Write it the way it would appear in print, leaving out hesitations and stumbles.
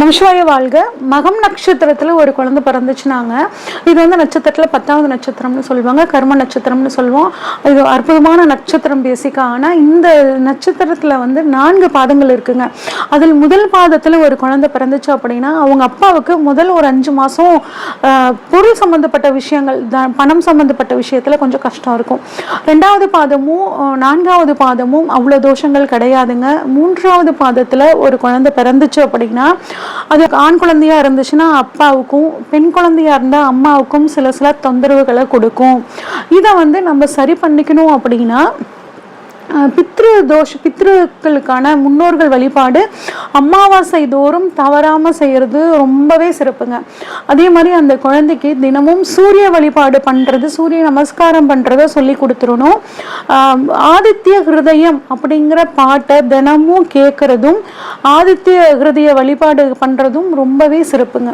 நமசிவாய வாழ்க. மகம் நட்சத்திரத்தில் ஒரு குழந்தை பிறந்துச்சுனாங்க. இது வந்து நட்சத்திரத்தில் 10வது நட்சத்திரம்னு சொல்லுவாங்க, கர்ம நட்சத்திரம்னு சொல்லுவோம். இது அற்புதமான நட்சத்திரம் பேசிக்கா. ஆனால் இந்த நட்சத்திரத்தில் வந்து 4 பாதங்கள் இருக்குங்க. அதில் முதல் பாதத்தில் ஒரு குழந்தை பிறந்துச்சு அப்படின்னா அவங்க அப்பாவுக்கு முதல் ஒரு 5 மாதம் பொருள் சம்மந்தப்பட்ட விஷயங்கள், பணம் சம்மந்தப்பட்ட விஷயத்தில் கொஞ்சம் கஷ்டம் இருக்கும். 2வது பாதமும் 4வது பாதமும் அவ்வளோ தோஷங்கள் கிடையாதுங்க. 3வது பாதத்தில் ஒரு குழந்தை பிறந்துச்சு அப்படின்னா அது ஆண் குழந்தையா இருந்துச்சுன்னா அப்பாவுக்கும், பெண் குழந்தையா இருந்தால் அம்மாவுக்கும் சில தொந்தரவுகளை கொடுக்கும். இதை வந்து நம்ம சரி பண்ணிக்கணும் அப்படின்னா பித்ருக்களுக்கான முன்னோர்கள் வழிபாடு அமாவாசை தோறும் தவறாமல் செய்கிறது ரொம்பவே சிறப்புங்க. அதே மாதிரி அந்த குழந்தைக்கு தினமும் சூரிய வழிபாடு பண்ணுறது, சூரிய நமஸ்காரம் பண்ணுறத சொல்லி கொடுத்துடணும். ஆதித்ய ஹிருதயம் அப்படிங்கிற பாட்டை தினமும் கேட்குறதும் ஆதித்ய ஹிருதய வழிபாடு பண்ணுறதும் ரொம்பவே சிறப்புங்க.